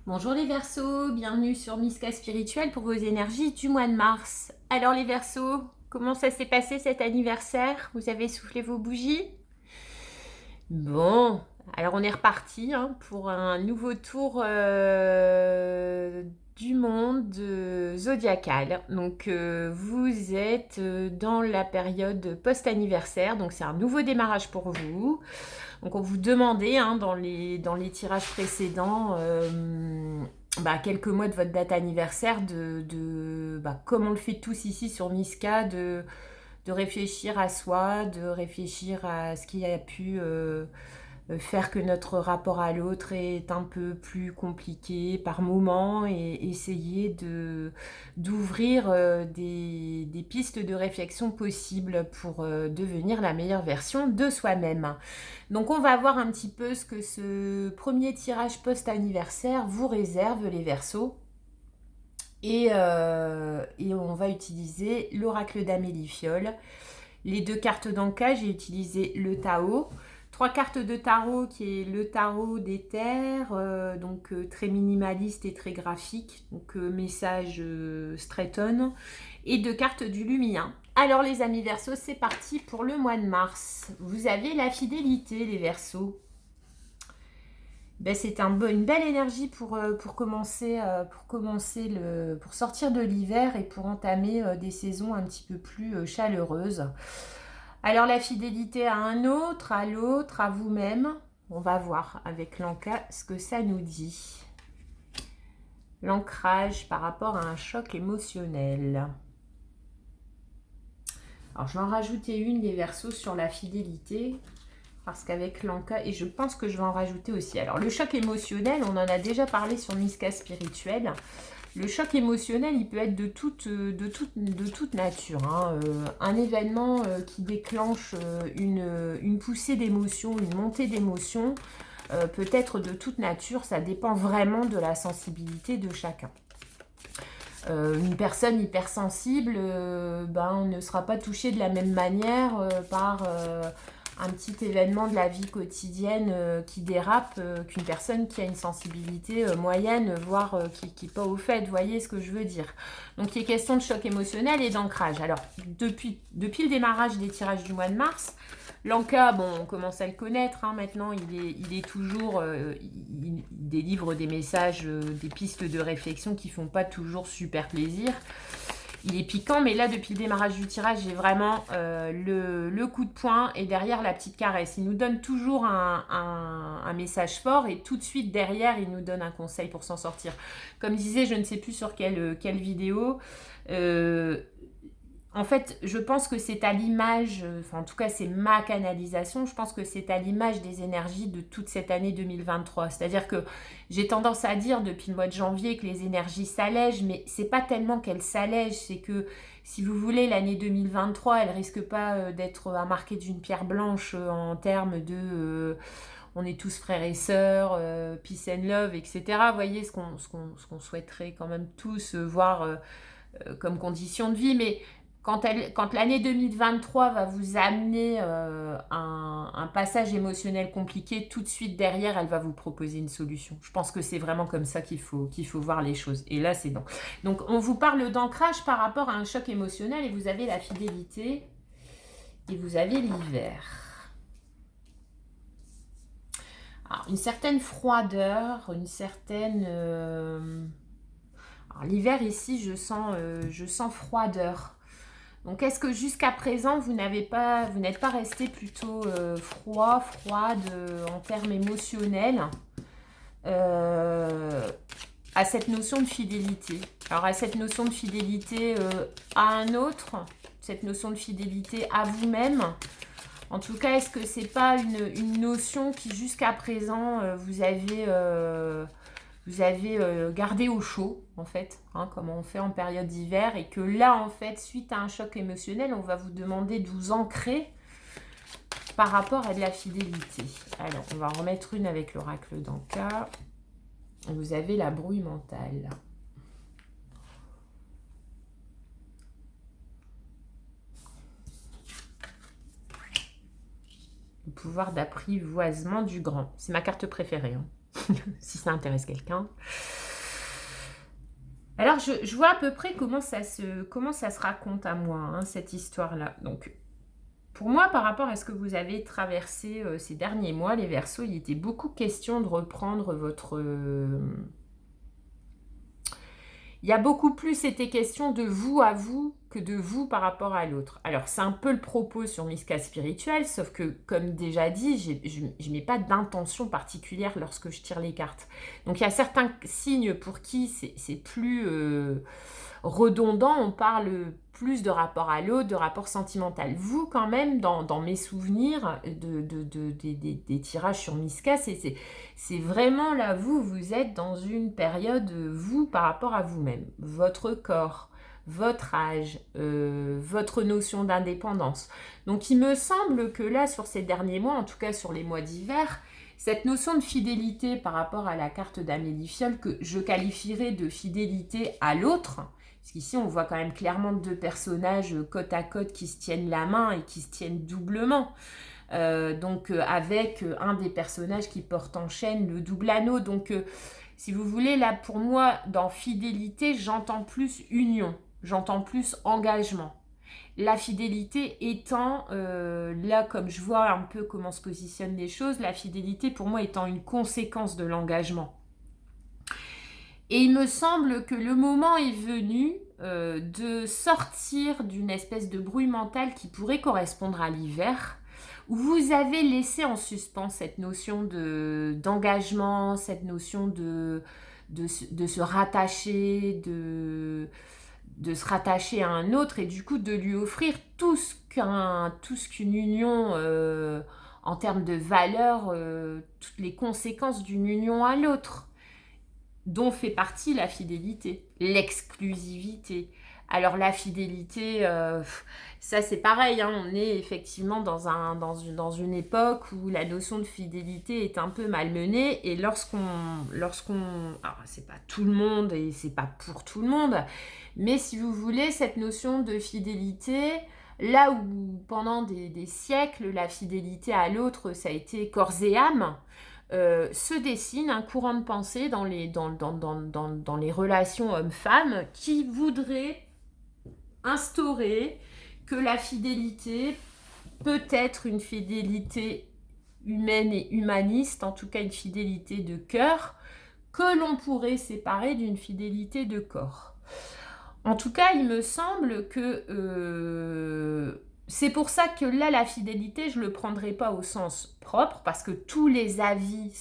Bonjour les Verseaux, bienvenue sur Miska Spirituel pour vos énergies du mois de mars. Alors les Verseaux, comment ça s'est passé cet anniversaire? Vous avez soufflé vos bougies? Bon, alors on est reparti pour un nouveau tour du monde zodiacal. Donc vous êtes dans la période post-anniversaire, donc c'est un nouveau démarrage pour vous. Donc on vous demandait dans les tirages précédents quelques mois de votre date anniversaire comme on le fait tous ici sur Miska, de réfléchir à soi, de réfléchir à ce qui a pu faire que notre rapport à l'autre est un peu plus compliqué par moment et essayer d'ouvrir des pistes de réflexion possibles pour devenir la meilleure version de soi-même. Donc on va voir un petit peu ce que ce premier tirage post-anniversaire vous réserve les Verseaux. Et on va utiliser l'oracle d'Amélie Fiole. Les deux cartes d'Anka, j'ai utilisé le Tao. Trois cartes de tarot qui est le tarot des terres, très minimaliste et très graphique, donc message straight on. Et deux cartes du Lumien. Alors les amis Verseaux, c'est parti pour le mois de mars. Vous avez la fidélité les Verseaux. C'est une belle énergie pour commencer, pour sortir de l'hiver et pour entamer des saisons un petit peu plus chaleureuses. Alors la fidélité à un autre, à l'autre, à vous-même, on va voir avec l'Anka ce que ça nous dit. L'ancrage par rapport à un choc émotionnel. Alors je vais en rajouter une des Verseaux sur la fidélité. Parce qu'avec l'Anka, et je pense que je vais en rajouter aussi. Alors le choc émotionnel, on en a déjà parlé sur Miska Spirituel. Le choc émotionnel, il peut être de toute nature. Un événement qui déclenche une poussée d'émotion, une montée d'émotion, peut être de toute nature. Ça dépend vraiment de la sensibilité de chacun. Une personne hypersensible ne sera pas touchée de la même manière par un petit événement de la vie quotidienne qui dérape qu'une personne qui a une sensibilité moyenne, voire qui n'est pas au fait. Vous voyez ce que je veux dire? Donc il est question de choc émotionnel et d'ancrage. Alors depuis le démarrage des tirages du mois de mars, l'Anka, on commence à le connaître, maintenant il est toujours, il délivre des messages, des pistes de réflexion qui font pas toujours super plaisir. Il est piquant, mais là, depuis le démarrage du tirage, j'ai vraiment le coup de poing et derrière la petite caresse. Il nous donne toujours un message fort et tout de suite derrière, il nous donne un conseil pour s'en sortir. Comme disait, je ne sais plus sur quelle vidéo, en fait, je pense que c'est à l'image, en tout cas c'est ma canalisation, je pense que c'est à l'image des énergies de toute cette année 2023. C'est-à-dire que j'ai tendance à dire depuis le mois de janvier que les énergies s'allègent, mais c'est pas tellement qu'elles s'allègent, c'est que si vous voulez, l'année 2023, elle risque pas d'être marquée d'une pierre blanche en termes de on est tous frères et sœurs, peace and love, etc. Vous voyez ce qu'on souhaiterait quand même tous voir comme condition de vie, mais quand l'année 2023 va vous amener un passage émotionnel compliqué, tout de suite derrière, elle va vous proposer une solution. Je pense que c'est vraiment comme ça qu'il faut voir les choses. Et là, c'est non. Donc, on vous parle d'ancrage par rapport à un choc émotionnel et vous avez la fidélité et vous avez l'hiver. Alors, une certaine froideur, une certaine... Alors, l'hiver, ici, je sens froideur. Donc, est-ce que jusqu'à présent, vous n'êtes pas resté plutôt froide en termes émotionnels à cette notion de fidélité? Alors, à cette notion de fidélité à un autre, cette notion de fidélité à vous-même. En tout cas, est-ce que c'est pas une notion qui jusqu'à présent vous avez gardé au chaud, en fait, comme on fait en période d'hiver, et que là, en fait, suite à un choc émotionnel, on va vous demander de vous ancrer par rapport à de la fidélité. Alors, on va en remettre une avec l'oracle d'Anka. Vous avez la brouille mentale. Le pouvoir d'apprivoisement du grand. C'est ma carte préférée, si ça intéresse quelqu'un. Alors, je vois à peu près comment ça se raconte à moi, hein, cette histoire-là. Donc, pour moi, par rapport à ce que vous avez traversé ces derniers mois, les Verseaux, il était beaucoup question de reprendre votre... il y a beaucoup plus été question de vous à vous que de vous par rapport à l'autre. Alors, c'est un peu le propos sur Miska Spirituel, sauf que, comme déjà dit, je ne mets pas d'intention particulière lorsque je tire les cartes. Donc, il y a certains signes pour qui c'est plus redondant, on parle plus de rapport à l'autre, de rapport sentimental. Vous, quand même, dans mes souvenirs des tirages sur Miska, c'est vraiment là, vous êtes dans une période, vous, par rapport à vous-même, votre corps, votre âge, votre notion d'indépendance. Donc, il me semble que là, sur ces derniers mois, en tout cas sur les mois d'hiver, cette notion de fidélité par rapport à la carte d'Amélie Fiole, que je qualifierais de fidélité à l'autre, parce qu'ici, on voit quand même clairement deux personnages côte à côte qui se tiennent la main et qui se tiennent doublement. Avec un des personnages qui porte en chaîne le double anneau. Donc, si vous voulez, là, pour moi, dans fidélité, j'entends plus union, j'entends plus engagement. La fidélité étant, là, comme je vois un peu comment se positionnent les choses, la fidélité, pour moi, étant une conséquence de l'engagement. Et il me semble que le moment est venu de sortir d'une espèce de bruit mental qui pourrait correspondre à l'hiver, où vous avez laissé en suspens cette notion d'engagement, cette notion de se rattacher, de se rattacher à un autre et du coup de lui offrir tout ce qu'une union en termes de valeur, toutes les conséquences d'une union à l'autre, dont fait partie la fidélité, l'exclusivité. Alors la fidélité, ça c'est pareil, hein, on est effectivement dans une époque où la notion de fidélité est un peu malmenée et alors c'est pas tout le monde et c'est pas pour tout le monde, mais si vous voulez, cette notion de fidélité, là où pendant des siècles, la fidélité à l'autre, ça a été corps et âme, se dessine un courant de pensée dans les relations hommes-femmes qui voudrait instaurer que la fidélité peut être une fidélité humaine et humaniste, en tout cas une fidélité de cœur, que l'on pourrait séparer d'une fidélité de corps. En tout cas, il me semble que c'est pour ça que là, la fidélité, je ne le prendrai pas au sens propre, parce que tous les avis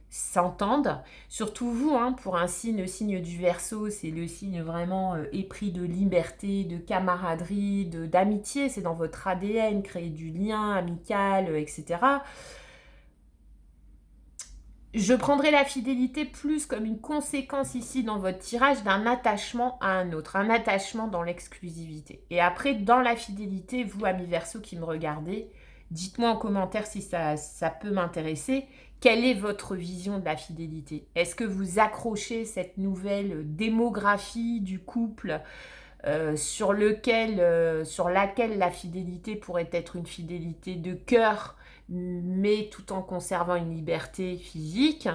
s'entendent. Surtout vous, hein, pour un signe, le signe du Verseau, c'est le signe vraiment épris de liberté, de camaraderie, d'amitié. C'est dans votre ADN, créer du lien amical, etc. Je prendrai la fidélité plus comme une conséquence ici dans votre tirage d'un attachement à un autre, un attachement dans l'exclusivité. Et après, dans la fidélité, vous, amis Verseau qui me regardez, dites-moi en commentaire si ça peut m'intéresser. Quelle est votre vision de la fidélité? Est-ce que vous accrochez cette nouvelle démographie du couple sur laquelle la fidélité pourrait être une fidélité de cœur, mais tout en conservant une liberté physique?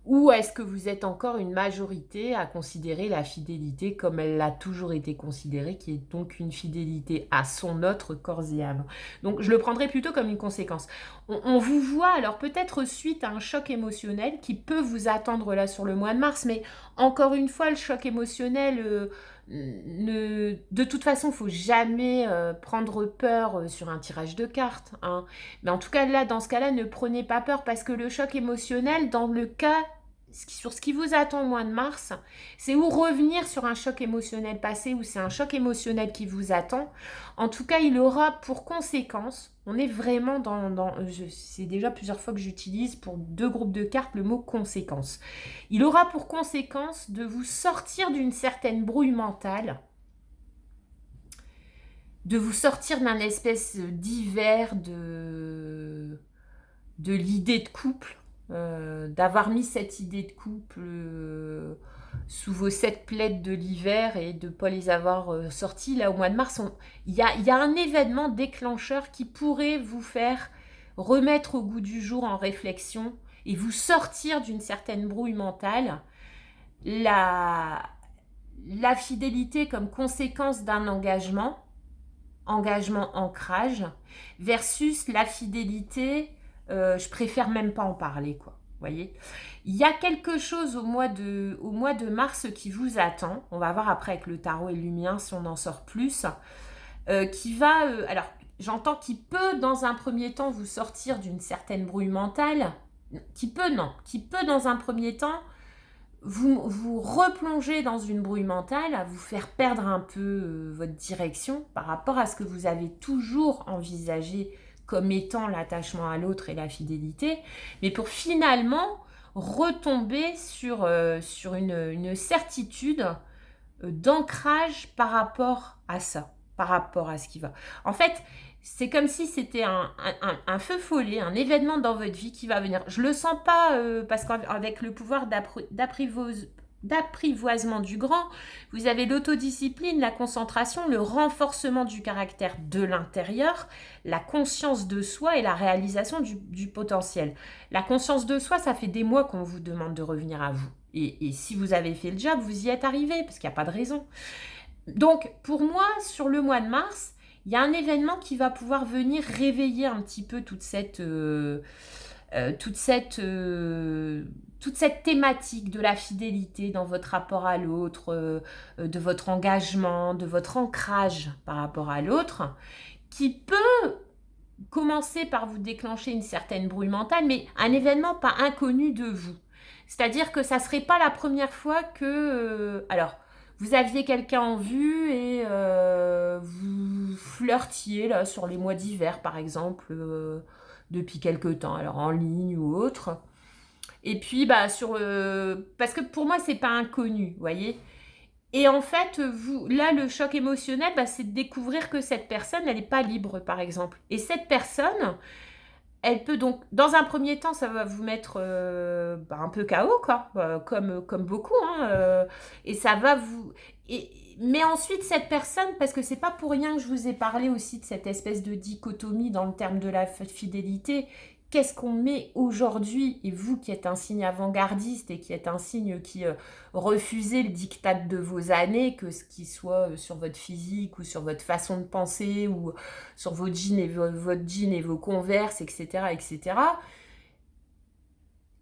Ou est-ce que vous êtes encore une majorité à considérer la fidélité comme elle l'a toujours été considérée, qui est donc une fidélité à son autre corps et âme? Donc je le prendrai plutôt comme une conséquence. On vous voit alors peut-être suite à un choc émotionnel qui peut vous attendre là sur le mois de mars, mais encore une fois, le choc émotionnel... de toute façon, il ne faut jamais prendre peur sur un tirage de cartes, hein. Mais en tout cas, là, dans ce cas-là, ne prenez pas peur parce que le choc émotionnel, dans le cas, sur ce qui vous attend au mois de mars, c'est ou revenir sur un choc émotionnel passé ou c'est un choc émotionnel qui vous attend. En tout cas, il aura pour conséquence, on est vraiment c'est déjà plusieurs fois que j'utilise pour deux groupes de cartes le mot conséquence. Il aura pour conséquence de vous sortir d'une certaine brouille mentale, de vous sortir d'un espèce d'hiver de l'idée de couple, d'avoir mis cette idée de couple sous vos 7 plaids de l'hiver et de ne pas les avoir sortis. Là, au mois de mars, il y a un événement déclencheur qui pourrait vous faire remettre au goût du jour en réflexion et vous sortir d'une certaine brouille mentale. la, la fidélité comme conséquence d'un engagement, ancrage, versus la fidélité, je préfère même pas en parler, quoi. Voyez, il y a quelque chose au mois de mars qui vous attend. On va voir après avec le tarot et le lumien si on en sort plus. Qui va, alors j'entends qu'il peut dans un premier temps vous sortir d'une certaine brouille mentale, qui peut dans un premier temps vous replonger dans une brouille mentale, à vous faire perdre un peu votre direction par rapport à ce que vous avez toujours envisagé comme étant l'attachement à l'autre et la fidélité, mais pour finalement retomber sur une certitude d'ancrage par rapport à ça, par rapport à ce qui va. En fait, c'est comme si c'était un feu follet, un événement dans votre vie qui va venir. Je le sens pas parce qu'avec le pouvoir d'apprivoisement du grand, vous avez l'autodiscipline, la concentration, le renforcement du caractère de l'intérieur, la conscience de soi et la réalisation du potentiel. La conscience de soi, ça fait des mois qu'on vous demande de revenir à vous. Et si vous avez fait le job, vous y êtes arrivé, parce qu'il n'y a pas de raison. Donc, pour moi, sur le mois de mars, il y a un événement qui va pouvoir venir réveiller un petit peu toute cette thématique de la fidélité dans votre rapport à l'autre, de votre engagement, de votre ancrage par rapport à l'autre, qui peut commencer par vous déclencher une certaine brouille mentale, mais un événement pas inconnu de vous. C'est-à-dire que ça ne serait pas la première fois que... alors, vous aviez quelqu'un en vue et vous flirtiez là, sur les mois d'hiver, par exemple, depuis quelque temps, alors en ligne ou autre. Et puis, parce que pour moi, c'est pas inconnu, vous voyez. Et en fait, là, le choc émotionnel, c'est de découvrir que cette personne, elle n'est pas libre, par exemple. Et cette personne, elle peut donc, dans un premier temps, ça va vous mettre un peu KO, quoi, comme beaucoup, hein, et ça va vous... mais ensuite, cette personne, parce que c'est pas pour rien que je vous ai parlé aussi de cette espèce de dichotomie dans le terme de la fidélité. Qu'est-ce qu'on met aujourd'hui? Et vous qui êtes un signe avant-gardiste et qui êtes un signe qui refusez le diktat de vos années, que ce qui soit sur votre physique ou sur votre façon de penser ou sur vos jeans et votre jean et vos converses, etc., etc.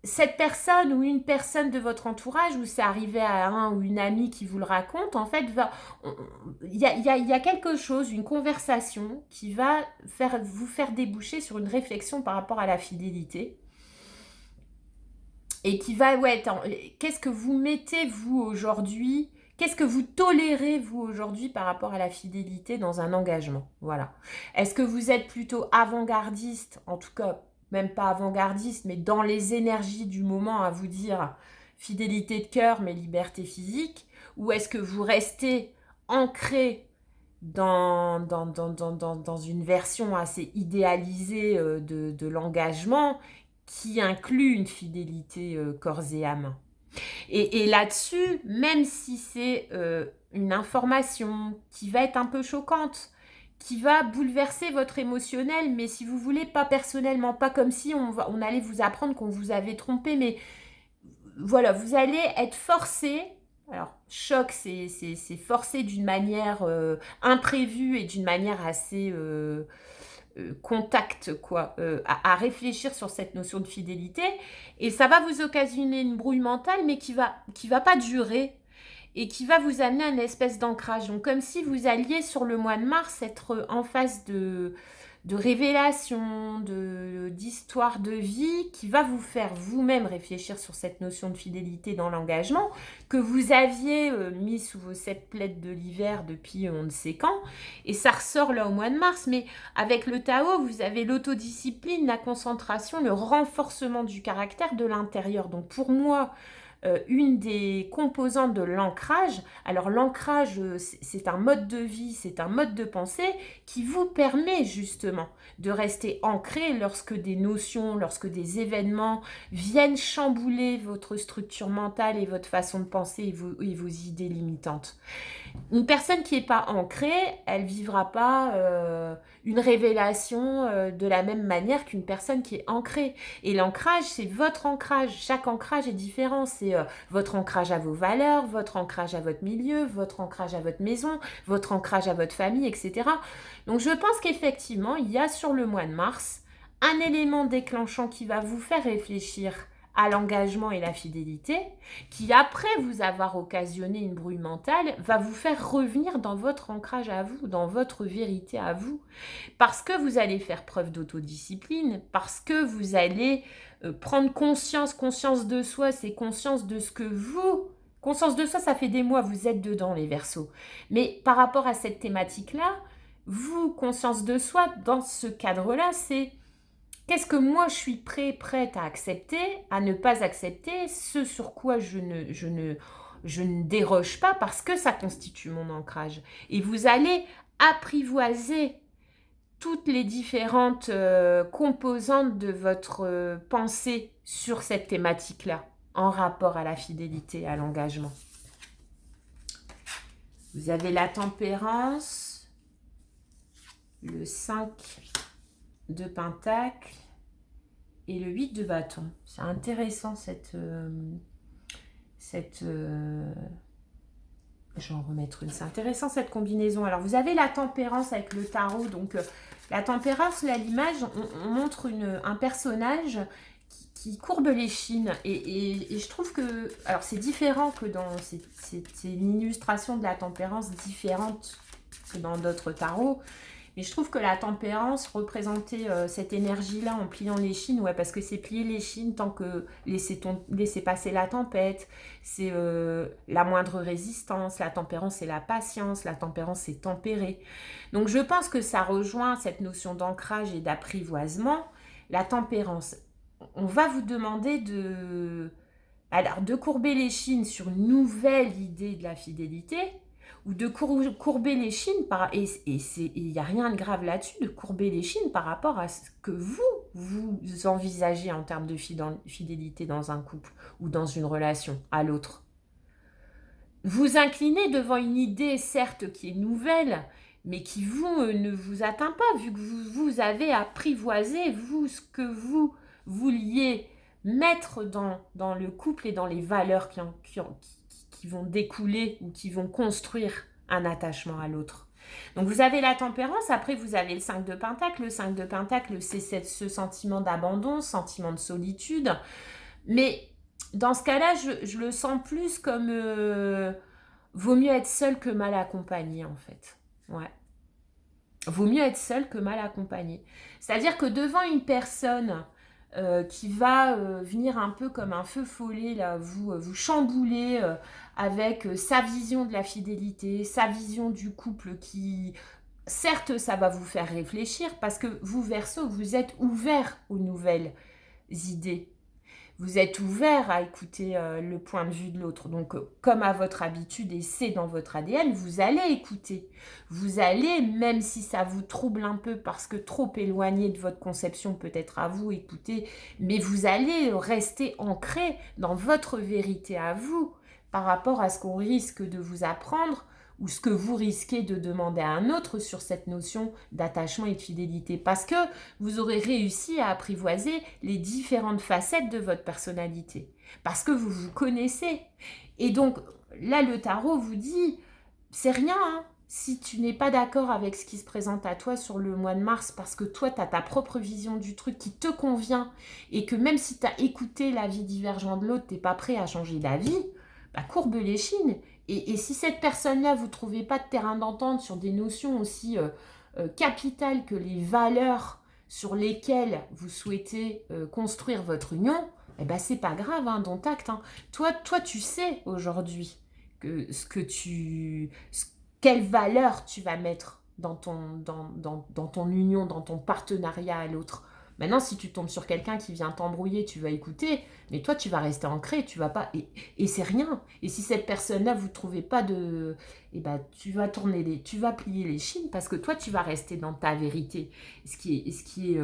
Cette personne ou une personne de votre entourage, où c'est arrivé à un ou une amie qui vous le raconte, en fait, il y a quelque chose, une conversation qui va vous faire déboucher sur une réflexion par rapport à la fidélité. Et qui va, qu'est-ce que vous mettez, vous, aujourd'hui? Qu'est-ce que vous tolérez, vous, aujourd'hui, par rapport à la fidélité dans un engagement? Voilà. Est-ce que vous êtes plutôt avant-gardiste, en tout cas, même pas avant-gardiste, mais dans les énergies du moment à vous dire fidélité de cœur, mais liberté physique? Ou est-ce que vous restez ancré dans une version assez idéalisée de l'engagement qui inclut une fidélité corps et âme? Et là-dessus, même si c'est une information qui va être un peu choquante, qui va bouleverser votre émotionnel, mais si vous voulez, pas personnellement, pas comme si on allait vous apprendre qu'on vous avait trompé, mais voilà, vous allez être forcé. Alors, choc, c'est forcé d'une manière imprévue et d'une manière assez contact, quoi, à réfléchir sur cette notion de fidélité. Et ça va vous occasionner une brouille mentale, mais qui va pas durer et qui va vous amener à une espèce d'ancrage. Donc, comme si vous alliez sur le mois de mars être en face de révélations, d'histoires de vie qui va vous faire vous-même réfléchir sur cette notion de fidélité dans l'engagement que vous aviez mis sous vos 7 plaids de l'hiver depuis on ne sait quand, et ça ressort là au mois de mars. Mais avec le Tao, vous avez l'autodiscipline, la concentration, le renforcement du caractère de l'intérieur. Donc pour moi, une des composantes de l'ancrage. Alors l'ancrage, c'est un mode de vie, c'est un mode de pensée qui vous permet justement de rester ancré lorsque des notions, lorsque des événements viennent chambouler votre structure mentale et votre façon de penser et vos idées limitantes. Une personne qui n'est pas ancrée, elle ne vivra pas une révélation de la même manière qu'une personne qui est ancrée. Et l'ancrage, c'est votre ancrage. Chaque ancrage est différent. C'est c'est votre ancrage à vos valeurs, votre ancrage à votre milieu, votre ancrage à votre maison, votre ancrage à votre famille, etc. Donc, je pense qu'effectivement, il y a sur le mois de mars un élément déclenchant qui va vous faire réfléchir à l'engagement et la fidélité, qui après vous avoir occasionné une brouille mentale, va vous faire revenir dans votre ancrage à vous, dans votre vérité à vous, parce que vous allez faire preuve d'autodiscipline, parce que vous allez prendre conscience de soi, c'est conscience de ce que vous... Conscience de soi, ça fait des mois, vous êtes dedans les Verseaux. Mais par rapport à cette thématique-là, vous, conscience de soi, dans ce cadre-là, c'est... Qu'est-ce que moi je suis prête à accepter, à ne pas accepter, ce sur quoi je ne déroge pas parce que ça constitue mon ancrage. Et vous allez apprivoiser toutes les différentes composantes de votre pensée sur cette thématique-là, en rapport à la fidélité, à l'engagement. Vous avez la tempérance, le 5 de Pentacle et le 8 de bâton. C'est intéressant cette je vais en remettre une. C'est intéressant cette combinaison. Alors vous avez la tempérance avec le tarot. Donc la tempérance, là, l'image, on montre un personnage qui courbe l'échine. Et je trouve que... Alors c'est différent que dans... C'est une illustration de la tempérance différente que dans d'autres tarots. Mais je trouve que la tempérance représentait cette énergie-là en pliant l'échine, ouais, parce que c'est plier l'échine tant que laisser passer la tempête, c'est la moindre résistance, la tempérance c'est la patience, la tempérance c'est tempérer. Donc je pense que ça rejoint cette notion d'ancrage et d'apprivoisement. La tempérance, on va vous demander de courber l'échine sur une nouvelle idée de la fidélité, ou de courber l'échine, et il n'y a rien de grave là-dessus, de courber l'échine par rapport à ce que vous envisagez en termes de fidélité dans un couple ou dans une relation à l'autre. Vous inclinez devant une idée, certes, qui est nouvelle, mais qui, ne vous atteint pas, vu que vous avez apprivoisé, vous, ce que vous vouliez mettre dans le couple et dans les valeurs qui vont découler ou qui vont construire un attachement à l'autre. Donc vous avez la tempérance, après vous avez le 5 de Pentacle. Le 5 de Pentacle, c'est ce sentiment d'abandon, sentiment de solitude. Mais dans ce cas-là, je le sens plus comme vaut mieux être seul que mal accompagné, en fait. Ouais. Vaut mieux être seul que mal accompagné. C'est-à-dire que devant une personne qui va venir un peu comme un feu follet, là, vous chambouler avec sa vision de la fidélité, sa vision du couple qui, certes, ça va vous faire réfléchir parce que vous, Verseau, vous êtes ouvert aux nouvelles idées. Vous êtes ouvert à écouter le point de vue de l'autre. Donc, comme à votre habitude, et c'est dans votre ADN, vous allez écouter. Vous allez, même si ça vous trouble un peu parce que trop éloigné de votre conception peut-être à vous, écouter, mais vous allez rester ancré dans votre vérité à vous par rapport à ce qu'on risque de vous apprendre ou ce que vous risquez de demander à un autre sur cette notion d'attachement et de fidélité. Parce que vous aurez réussi à apprivoiser les différentes facettes de votre personnalité. Parce que vous vous connaissez. Et donc, là, le tarot vous dit, c'est rien, hein, si tu n'es pas d'accord avec ce qui se présente à toi sur le mois de mars, parce que toi, tu as ta propre vision du truc qui te convient, et que même si tu as écouté l'avis divergent de l'autre, tu n'es pas prêt à changer d'avis, bah, courbe l'échine. Et si cette personne-là, vous ne trouvez pas de terrain d'entente sur des notions aussi capitales que les valeurs sur lesquelles vous souhaitez construire votre union, eh ben, c'est pas grave, hein, dont acte. Hein. Toi, tu sais aujourd'hui quelle valeur tu vas mettre dans ton union, dans ton partenariat à l'autre. Maintenant, si tu tombes sur quelqu'un qui vient t'embrouiller, tu vas écouter, mais toi, tu vas rester ancré, tu vas pas... Et c'est rien. Et si cette personne-là, vous ne trouvez pas de... Eh ben, tu vas plier les chines parce que toi, tu vas rester dans ta vérité. Ce qui est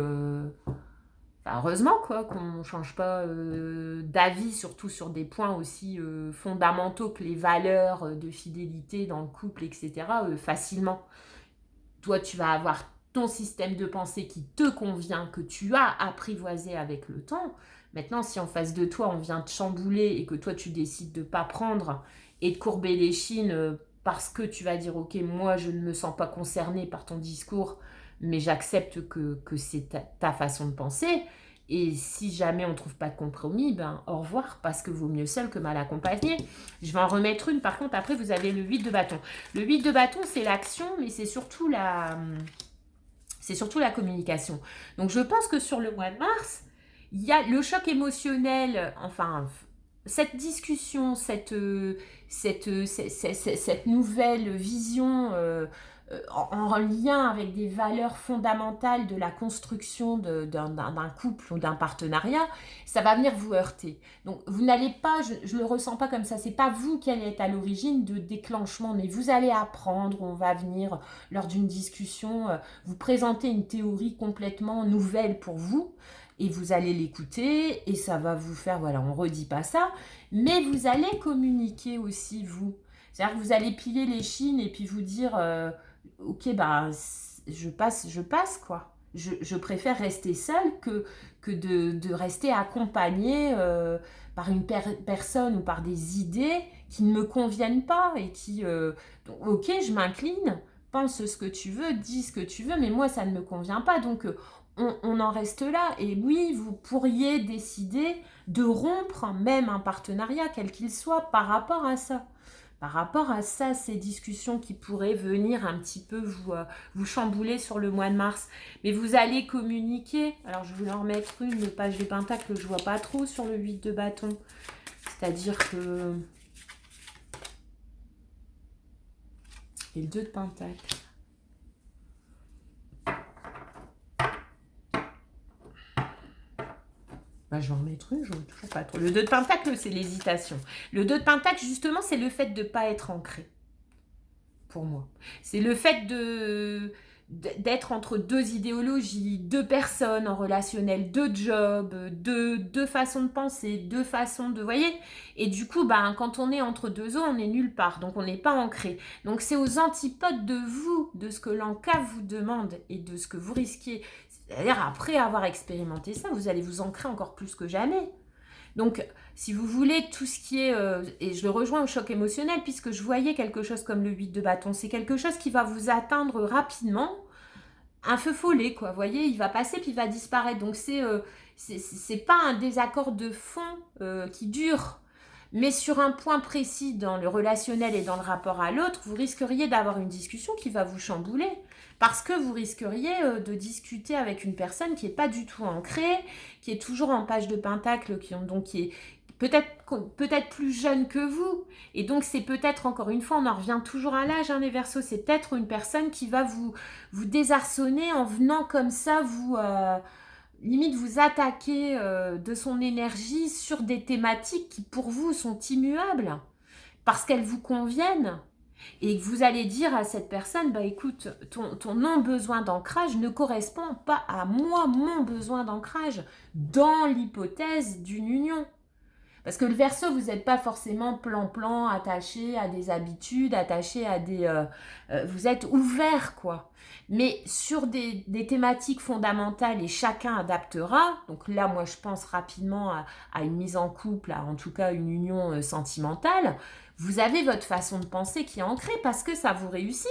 enfin, heureusement, quoi, qu'on ne change pas d'avis, surtout sur des points aussi fondamentaux que les valeurs de fidélité dans le couple, etc., facilement. Toi, tu vas avoir ton système de pensée qui te convient, que tu as apprivoisé avec le temps. Maintenant, si en face de toi, on vient te chambouler et que toi, tu décides de ne pas prendre et de courber les chines parce que tu vas dire, ok, moi, je ne me sens pas concernée par ton discours, mais j'accepte que c'est ta façon de penser. Et si jamais on ne trouve pas de compromis, ben au revoir, parce que vaut mieux seul que mal accompagné. Je vais en remettre une. Par contre, après, vous avez le 8 de bâton. Le 8 de bâton, c'est l'action, mais c'est surtout la communication. Donc, je pense que sur le mois de mars, il y a le choc émotionnel, enfin, cette discussion, cette nouvelle vision en lien avec des valeurs fondamentales de la construction d'un couple ou d'un partenariat, ça va venir vous heurter. Donc, vous n'allez pas, je ne le ressens pas comme ça, c'est pas vous qui allez être à l'origine de déclenchement, mais vous allez apprendre, on va venir, lors d'une discussion, vous présenter une théorie complètement nouvelle pour vous, et vous allez l'écouter, et ça va vous faire, voilà, on ne redit pas ça, mais vous allez communiquer aussi, vous. C'est-à-dire que vous allez piler les chines et puis vous dire, ok, bah, je passe, quoi. Je préfère rester seule que de rester accompagnée par une personne ou par des idées qui ne me conviennent pas et qui, donc, ok, je m'incline, pense ce que tu veux, dis ce que tu veux, mais moi, ça ne me convient pas. Donc, on en reste là. Et oui, vous pourriez décider de rompre même un partenariat, quel qu'il soit, par rapport à ça. Par rapport à ça, ces discussions qui pourraient venir un petit peu vous chambouler sur le mois de mars. Mais vous allez communiquer. Alors, je vais en remettre une, le page de pentacle, je ne vois pas trop sur le 8 de bâton. C'est-à-dire que... Et le 2 de pentacle. Bah, je vais en remettre une, je ne vois toujours pas trop. Le 2 de pentacle, c'est l'hésitation. Le 2 de pentacle, justement, c'est le fait de ne pas être ancré. Pour moi. C'est le fait d'être entre deux idéologies, deux personnes en relationnel, deux jobs, deux façons de penser, deux façons de... Vous voyez. Et du coup, ben, quand on est entre deux eaux, on est nulle part. Donc, on n'est pas ancré. Donc, c'est aux antipodes de vous, de ce que l'ANCA vous demande et de ce que vous risquez. C'est-à-dire, après avoir expérimenté ça, vous allez vous ancrer encore plus que jamais. Donc, si vous voulez, tout ce qui est... et je le rejoins au choc émotionnel, puisque je voyais quelque chose comme le 8 de bâton. C'est quelque chose qui va vous atteindre rapidement. Un feu follet, quoi. Vous voyez, il va passer, puis il va disparaître. Donc, c'est pas un désaccord de fond qui dure. Mais sur un point précis dans le relationnel et dans le rapport à l'autre, vous risqueriez d'avoir une discussion qui va vous chambouler. Parce que vous risqueriez de discuter avec une personne qui n'est pas du tout ancrée, qui est toujours en page de pentacle, qui est peut-être plus jeune que vous. Et donc, c'est peut-être, encore une fois, on en revient toujours à l'âge, hein, les Verseaux, c'est peut-être une personne qui va vous désarçonner en venant comme ça, limite vous attaquer de son énergie sur des thématiques qui, pour vous, sont immuables, parce qu'elles vous conviennent. Et que vous allez dire à cette personne, bah écoute, ton non-besoin d'ancrage ne correspond pas à moi, mon besoin d'ancrage, dans l'hypothèse d'une union. Parce que le Verseau, vous n'êtes pas forcément plan-plan, attaché à des habitudes, attaché à des... vous êtes ouvert, quoi. Mais sur des thématiques fondamentales, et chacun adaptera, donc là, moi, je pense rapidement à une mise en couple, à en tout cas une union sentimentale, vous avez votre façon de penser qui est ancrée parce que ça vous réussit.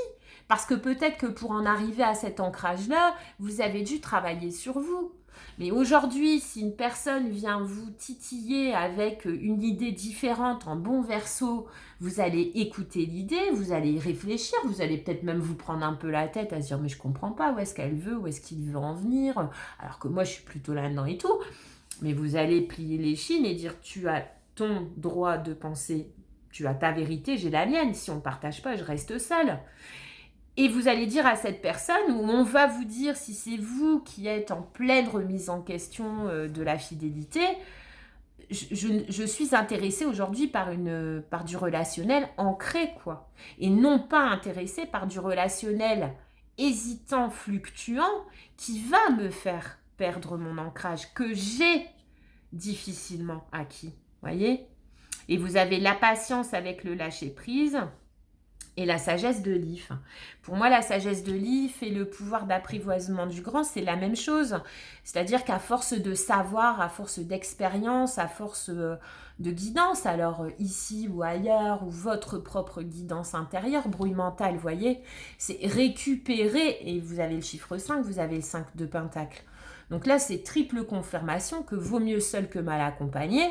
Parce que peut-être que pour en arriver à cet ancrage-là, vous avez dû travailler sur vous. Mais aujourd'hui, si une personne vient vous titiller avec une idée différente en bon Verseau, vous allez écouter l'idée, vous allez y réfléchir, vous allez peut-être même vous prendre un peu la tête à se dire mais je comprends pas où est-ce qu'elle veut, où est-ce qu'il veut en venir, alors que moi je suis plutôt là-dedans et tout. Mais vous allez plier les chines et dire tu as ton droit de penser, tu as ta vérité, j'ai la mienne, si on ne partage pas, je reste seule. Et vous allez dire à cette personne, ou on va vous dire si c'est vous qui êtes en pleine remise en question de la fidélité, je suis intéressée aujourd'hui par du relationnel ancré, quoi. Et non pas intéressée par du relationnel hésitant, fluctuant, qui va me faire perdre mon ancrage, que j'ai difficilement acquis, voyez. Et vous avez la patience avec le lâcher-prise. et la sagesse de l'If. Pour moi, la sagesse de l'If et le pouvoir d'apprivoisement du grand, c'est la même chose. C'est-à-dire qu'à force de savoir, à force d'expérience, à force de guidance, alors ici ou ailleurs, ou votre propre guidance intérieure, bruit mental, vous voyez, c'est récupérer, et vous avez le chiffre 5, vous avez le 5 de Pentacle. Donc là, c'est triple confirmation que vaut mieux seul que mal accompagné,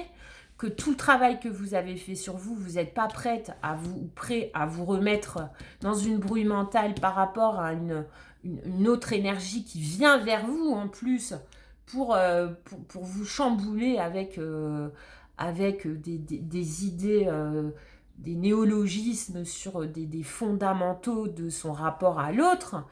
que tout le travail que vous avez fait sur vous, vous n'êtes pas prêt à vous remettre dans une brouille mentale par rapport à une autre énergie qui vient vers vous en plus pour vous chambouler avec des idées, des néologismes sur des fondamentaux de son rapport à l'autre.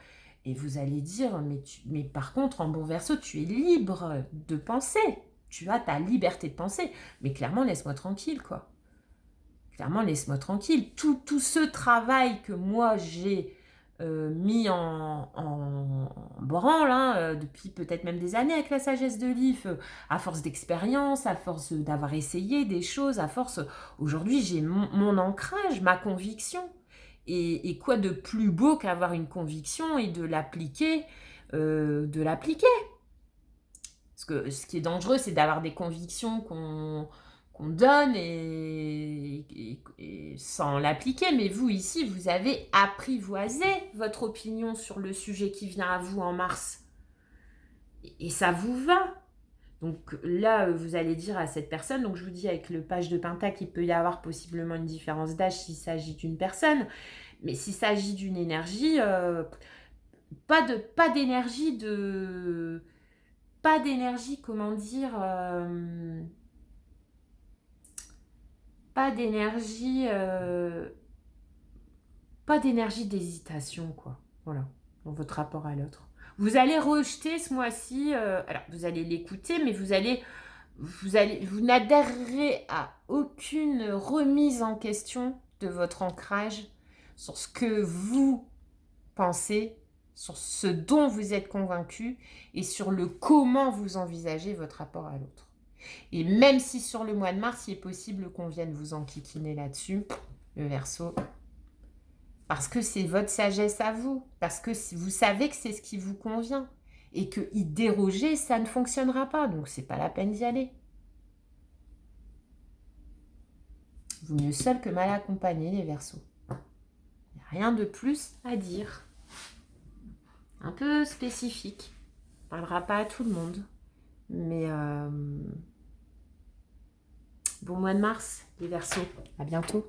Et vous allez dire, mais par contre, en bon verso, tu es libre de penser. Tu as ta liberté de penser. Mais clairement, laisse-moi tranquille, quoi. Clairement, laisse-moi tranquille. Tout ce travail que moi, j'ai mis en branle, hein, depuis peut-être même des années avec la sagesse de l'If, à force d'expérience, à force d'avoir essayé des choses, à force... Aujourd'hui, j'ai mon ancrage, ma conviction. Et quoi de plus beau qu'avoir une conviction et de l'appliquer, Parce que ce qui est dangereux, c'est d'avoir des convictions qu'on donne et sans l'appliquer. Mais vous, ici, vous avez apprivoisé votre opinion sur le sujet qui vient à vous en mars. Et ça vous va. Donc là, vous allez dire à cette personne, donc je vous dis avec le page de Pentacle, il peut y avoir possiblement une différence d'âge s'il s'agit d'une personne. Mais s'il s'agit d'une énergie, pas d'énergie, comment dire, pas d'énergie, pas d'énergie d'hésitation, quoi. Voilà, dans votre rapport à l'autre. Vous allez rejeter ce mois-ci, alors vous allez l'écouter, mais vous n'adhérerez à aucune remise en question de votre ancrage sur ce que vous pensez, sur ce dont vous êtes convaincu et sur le comment vous envisagez votre rapport à l'autre. Et même si sur le mois de mars, il est possible qu'on vienne vous enquiquiner là-dessus, le Verseau, parce que c'est votre sagesse à vous, parce que vous savez que c'est ce qui vous convient et que y déroger, ça ne fonctionnera pas, donc c'est pas la peine d'y aller. Vaut mieux seul que mal accompagné, les Verseaux. Il n'y a rien de plus à dire. Un peu spécifique. On ne parlera pas à tout le monde. Mais bon mois de mars, les Verseaux. À bientôt.